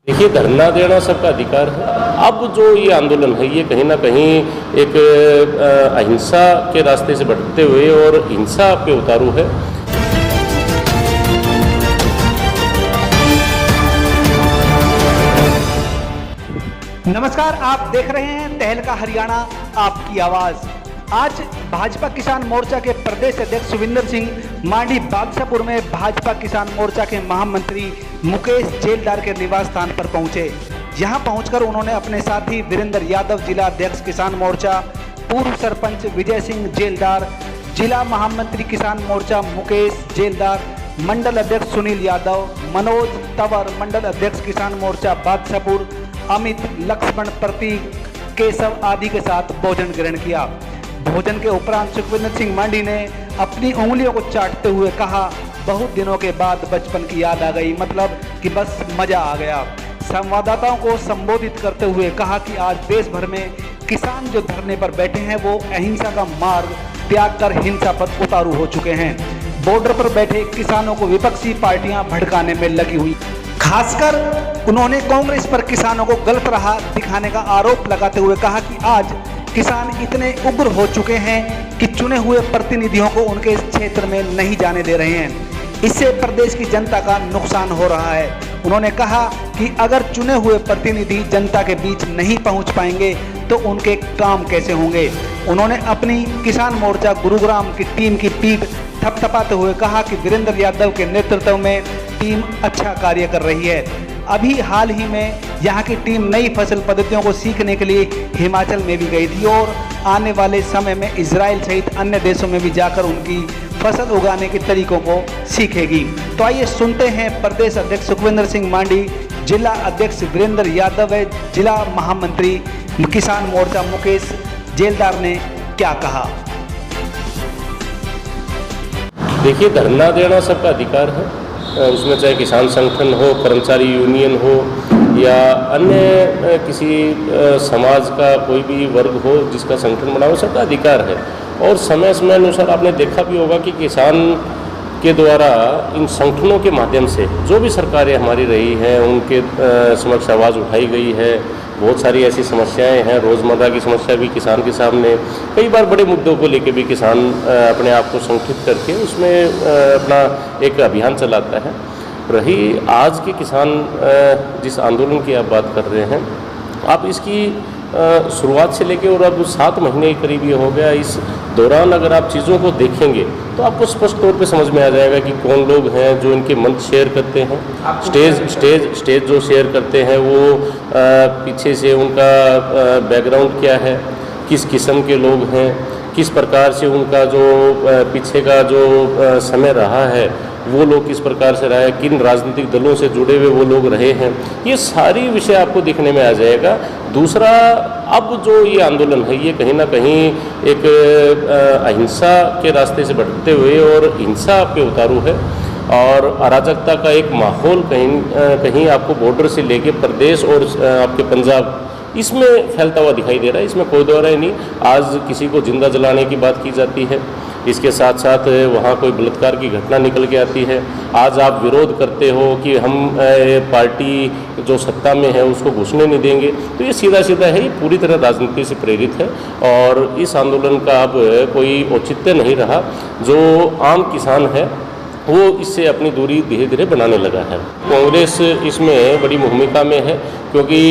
देखिए, धरना देना सबका अधिकार है। अब जो ये आंदोलन है ये कहीं ना कहीं एक अहिंसा के रास्ते से भटकते हुए और हिंसा पे उतारू है। नमस्कार, आप देख रहे हैं तहलका हरियाणा, आपकी आवाज। आज भाजपा किसान मोर्चा के प्रदेश अध्यक्ष सुविंदर सिंह मांडी बादशाहपुर में भाजपा किसान मोर्चा के महामंत्री मुकेश जेलदार के निवास स्थान पर पहुंचे। यहां पहुंचकर उन्होंने अपने साथी वीरेंद्र यादव, जिला अध्यक्ष किसान मोर्चा, पूर्व सरपंच विजय सिंह जेलदार, जिला महामंत्री किसान मोर्चा मुकेश जेलदार, मंडल अध्यक्ष सुनील यादव, मनोज तंवर, मंडल अध्यक्ष किसान मोर्चा बादशाहपुर, अमित, लक्ष्मण, प्रतीक, केशव आदि के साथ भोजन ग्रहण किया। भोजन के उपरांत सुखविंदर सिंह मांडी ने अपनी उंगलियों को चाटते हुए कहा, बहुत दिनों के बाद बचपन की याद आ गई, मतलब कि बस मजा आ गया। संवाददाताओं को संबोधित करते हुए कहा कि आज देश भर में किसान जो धरने पर बैठे हैं वो अहिंसा का मार्ग त्याग कर हिंसा पर उतारू हो चुके हैं। बॉर्डर पर बैठे किसानों को विपक्षी पार्टियां भड़काने में लगी हुई। खासकर उन्होंने कांग्रेस पर किसानों को गलत राह दिखाने का आरोप लगाते हुए कहा कि आज किसान इतने उग्र हो चुके हैं कि चुने हुए प्रतिनिधियों को उनके क्षेत्र में नहीं जाने दे रहे हैं। इससे प्रदेश की जनता का नुकसान हो रहा है। उन्होंने कहा कि अगर चुने हुए प्रतिनिधि जनता के बीच नहीं पहुंच पाएंगे तो उनके काम कैसे होंगे। उन्होंने अपनी किसान मोर्चा गुरुग्राम की टीम की पीठ थपथपाते हुए कहा कि वीरेंद्र यादव के नेतृत्व में टीम अच्छा कार्य कर रही है। अभी हाल ही में यहाँ की टीम नई फसल पद्धतियों को सीखने के लिए हिमाचल में भी गई थी और आने वाले समय में इजराइल सहित अन्य देशों में भी जाकर उनकी फसल उगाने के तरीकों को सीखेगी। तो आइए सुनते हैं प्रदेश अध्यक्ष सुखविंदर सिंह मांडी, जिला अध्यक्ष वीरेंद्र यादव, जिला महामंत्री किसान मोर्चा मुकेश जेलदार ने क्या कहा। देखिए, धरना देना सबका अधिकार है। उसमें चाहे किसान संगठन हो, कर्मचारी यूनियन हो या अन्य किसी समाज का कोई भी वर्ग हो जिसका संगठन बना हो, सबका अधिकार है। और समय समय अनुसार आपने देखा भी होगा कि किसान के द्वारा इन संगठनों के माध्यम से जो भी सरकारें हमारी रही हैं उनके समक्ष आवाज़ उठाई गई है। बहुत सारी ऐसी समस्याएं हैं, रोज़मर्रा की समस्या भी किसान के सामने, कई बार बड़े मुद्दों को लेकर भी किसान अपने आप को संगठित करके उसमें अपना एक अभियान चलाता है। रही आज के किसान जिस आंदोलन की आप बात कर रहे हैं, आप इसकी शुरुआत से लेके और अब 7 महीने के करीब ये हो गया। इस दौरान अगर आप चीज़ों को देखेंगे तो आपको स्पष्ट तौर पे समझ में आ जाएगा कि कौन लोग हैं जो इनके मंच शेयर करते हैं। स्टेज जो शेयर करते हैं वो पीछे से उनका बैकग्राउंड क्या है, किस किस्म के लोग हैं, किस प्रकार से उनका जो पीछे का जो समय रहा है वो लोग किस प्रकार से रहा है, किन राजनीतिक दलों से जुड़े हुए वो लोग रहे हैं, ये सारी विषय आपको दिखने में आ जाएगा। दूसरा, अब जो ये आंदोलन है ये कहीं ना कहीं एक अहिंसा के रास्ते से भटकते हुए और हिंसा पे उतारू है और अराजकता का एक माहौल कहीं आपको बॉर्डर से लेके प्रदेश और आपके पंजाब इसमें फैलता हुआ दिखाई दे रहा है। इसमें कोई दो राय नहीं। आज किसी को जिंदा जलाने की बात की जाती है, इसके साथ साथ वहाँ कोई बलात्कार की घटना निकल के आती है। आज आप विरोध करते हो कि हम पार्टी जो सत्ता में है उसको घुसने नहीं देंगे, तो ये सीधा सीधा है, ये पूरी तरह राजनीति से प्रेरित है और इस आंदोलन का अब कोई औचित्य नहीं रहा। जो आम किसान है वो इससे अपनी दूरी धीरे धीरे बनाने लगा है। कांग्रेस इसमें बड़ी भूमिका में है क्योंकि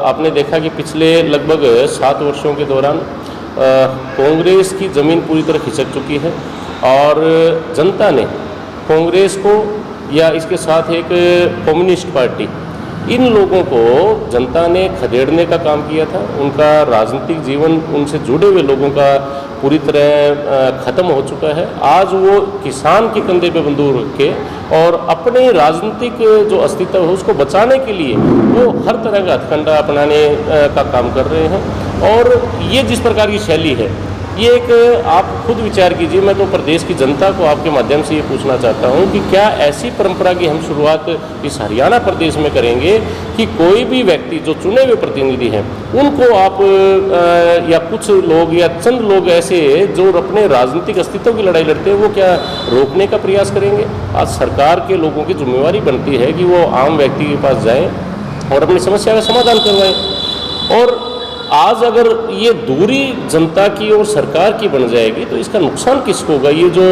आपने देखा कि पिछले लगभग 7 वर्षों के दौरान कांग्रेस की ज़मीन पूरी तरह खिसक चुकी है और जनता ने कांग्रेस को या इसके साथ एक कम्युनिस्ट पार्टी, इन लोगों को जनता ने खदेड़ने का काम किया था। उनका राजनीतिक जीवन उनसे जुड़े हुए लोगों का पूरी तरह ख़त्म हो चुका है। आज वो किसान के कंधे पे बंदूक रख के और अपने राजनीतिक जो अस्तित्व है उसको बचाने के लिए वो हर तरह का हथकंडा अपनाने का काम कर रहे हैं। और ये जिस प्रकार की शैली है ये एक आप खुद विचार कीजिए। मैं तो प्रदेश की जनता को आपके माध्यम से ये पूछना चाहता हूँ कि क्या ऐसी परंपरा की हम शुरुआत इस हरियाणा प्रदेश में करेंगे कि कोई भी व्यक्ति जो चुने हुए प्रतिनिधि हैं उनको आप या कुछ लोग या चंद लोग ऐसे जो अपने राजनीतिक अस्तित्व की लड़ाई लड़ते हैं वो क्या रोकने का प्रयास करेंगे? आज सरकार के लोगों की जिम्मेवारी बनती है कि वो आम व्यक्ति के पास जाएं और अपनी समस्या का समाधान करवाएं। और आज अगर ये दूरी जनता की और सरकार की बन जाएगी तो इसका नुकसान किसको होगा? ये जो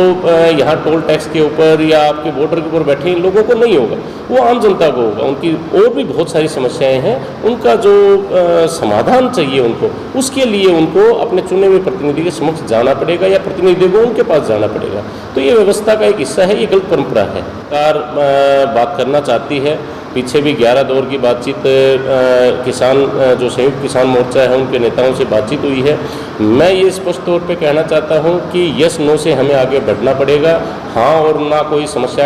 यहाँ टोल टैक्स के ऊपर या आपके बॉर्डर के ऊपर बैठे इन लोगों को नहीं होगा, वो आम जनता को होगा। उनकी और भी बहुत सारी समस्याएं हैं, उनका जो समाधान चाहिए उनको, उसके लिए उनको अपने चुने हुए प्रतिनिधि के समक्ष जाना पड़ेगा या प्रतिनिधि को उनके पास जाना पड़ेगा। तो ये व्यवस्था का एक हिस्सा है, ये गलत परंपरा है। सरकार बात करना चाहती है, पीछे भी 11 दौर की बातचीत किसान जो संयुक्त किसान मोर्चा है उनके नेताओं से बातचीत हुई है। मैं ये स्पष्ट तौर पे कहना चाहता हूँ कि यस नो से हमें आगे बढ़ना पड़ेगा। हाँ और ना कोई समस्या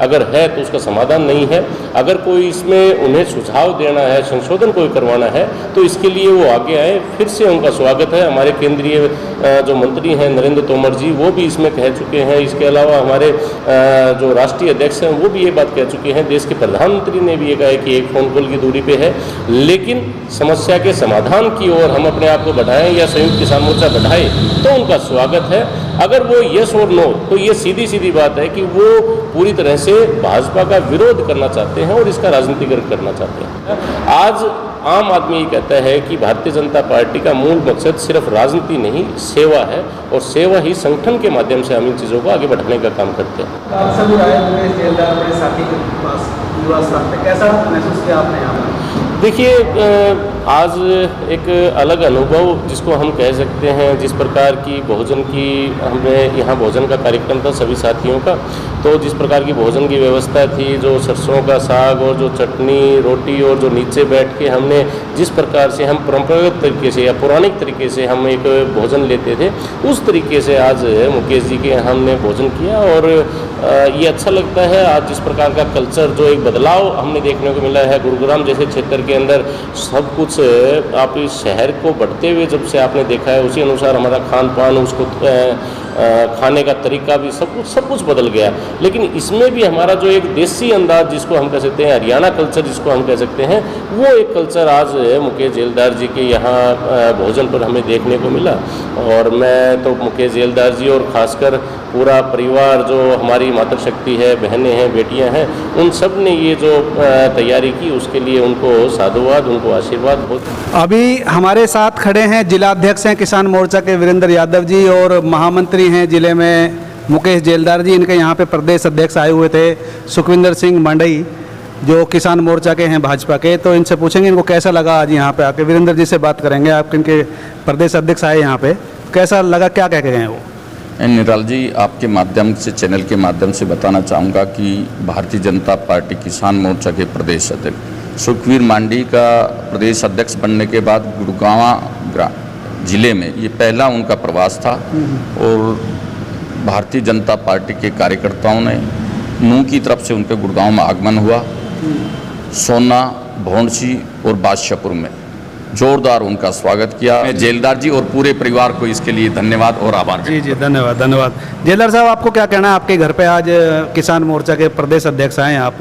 अगर है तो उसका समाधान नहीं है। अगर कोई इसमें उन्हें सुझाव देना है, संशोधन कोई करवाना है तो इसके लिए वो आगे आए। फिर से उनका स्वागत है। हमारे केंद्रीय जो मंत्री हैं नरेंद्र तोमर जी, वो भी इसमें कह चुके हैं। इसके अलावा हमारे जो राष्ट्रीय अध्यक्ष हैं वो भी ये बात कह चुके हैं। देश के प्रधानमंत्री ने भी ये कहा है कि एक फ़ोन कॉल की दूरी पे है, लेकिन समस्या के समाधान की ओर हम अपने आप को बढ़ाएं या संयुक्त किसान मोर्चा बढ़ाए तो उनका स्वागत है। अगर वो यस और नो तो ये सीधी सीधी बात है कि वो पूरी तरह से भाजपा का विरोध करना चाहते हैं और इसका राजनीतिकरण करना चाहते हैं। आज आम आदमी ये कहता है कि भारतीय जनता पार्टी का मूल मकसद सिर्फ राजनीति नहीं, सेवा है, और सेवा ही संगठन के माध्यम से हम इन चीज़ों को आगे बढ़ाने का काम करते हैं। कैसा महसूस किया आपने यहाँ पर? देखिए, आज एक अलग अनुभव जिसको हम कह सकते हैं, जिस प्रकार की भोजन की हमने यहाँ भोजन का कार्यक्रम था सभी साथियों का, तो जिस प्रकार की भोजन की व्यवस्था थी, जो सरसों का साग और जो चटनी रोटी और जो नीचे बैठ के हमने जिस प्रकार से हम परंपरागत तरीके से या पौराणिक तरीके से हम एक भोजन लेते थे, उस तरीके से आज मुकेश जी के यहाँ हमने भोजन किया। और ये अच्छा लगता है। आज जिस प्रकार का कल्चर जो एक बदलाव हमने देखने को मिला है गुरुग्राम जैसे क्षेत्र के अंदर, सब कुछ आप इस शहर को बढ़ते हुए जब से आपने देखा है उसी अनुसार हमारा खान पान, उसको खाने का तरीका भी सब कुछ बदल गया। लेकिन इसमें भी हमारा जो एक देसी अंदाज जिसको हम कह सकते हैं, हरियाणा कल्चर जिसको हम कह सकते हैं, वो एक कल्चर आज मुकेश झेलदार जी के यहाँ भोजन पर हमें देखने को मिला। और मैं तो मुकेश झेलदार जी और ख़ासकर पूरा परिवार जो हमारी मातृशक्ति है, बहनें हैं, बेटियां हैं, उन सब ने ये जो तैयारी की उसके लिए उनको साधुवाद, उनको आशीर्वाद। बहुत अभी हमारे साथ खड़े हैं जिला अध्यक्ष हैं किसान मोर्चा के वीरेंद्र यादव जी और महामंत्री हैं जिले में मुकेश झेलदार जी। इनके यहाँ पे प्रदेश अध्यक्ष आए हुए थे सुखविंदर सिंह मंडई जो किसान मोर्चा के हैं भाजपा के। तो इनसे पूछेंगे इनको कैसा लगा आज यहाँ पे आके। वीरेंद्र जी से बात करेंगे। आप इनके प्रदेश अध्यक्ष आए यहाँ पे, कैसा लगा, क्या कह गए हैं वो? निराल जी, आपके माध्यम से, चैनल के माध्यम से बताना चाहूँगा कि भारतीय जनता पार्टी किसान मोर्चा के प्रदेश अध्यक्ष सुखवीर मांडी का प्रदेश अध्यक्ष बनने के बाद गुड़गांव जिले में ये पहला उनका प्रवास था। और भारतीय जनता पार्टी के कार्यकर्ताओं ने नूह की तरफ से उनके गुड़गांव में आगमन हुआ। सोना, भौंडसी और बादशाहपुर में जोरदार उनका स्वागत किया। मैं झेलदार जी और पूरे परिवार को इसके लिए धन्यवाद और आभार। जी धन्यवाद। झेलदार साहब, आपको क्या कहना है? आपके घर पे आज किसान मोर्चा के प्रदेश अध्यक्ष आए हैं आप,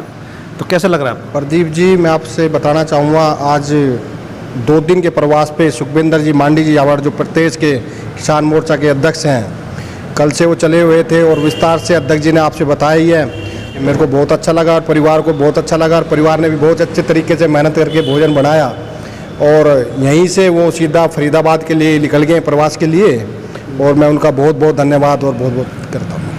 तो कैसा लग रहा है? प्रदीप जी, मैं आपसे बताना चाहूँगा, आज 2 दिन के प्रवास पे सुखविंदर जी मांडी जी हमारे जो प्रदेश के किसान मोर्चा के अध्यक्ष हैं, कल से वो चले हुए थे और विस्तार से अध्यक्ष जी ने आपसे बताया ही है। मेरे को बहुत अच्छा लगा और परिवार को बहुत अच्छा लगा, और परिवार ने भी बहुत अच्छे तरीके से मेहनत करके भोजन बनाया। और यहीं से वो सीधा फरीदाबाद के लिए निकल गए प्रवास के लिए, और मैं उनका बहुत बहुत धन्यवाद और बहुत बहुत करता हूँ।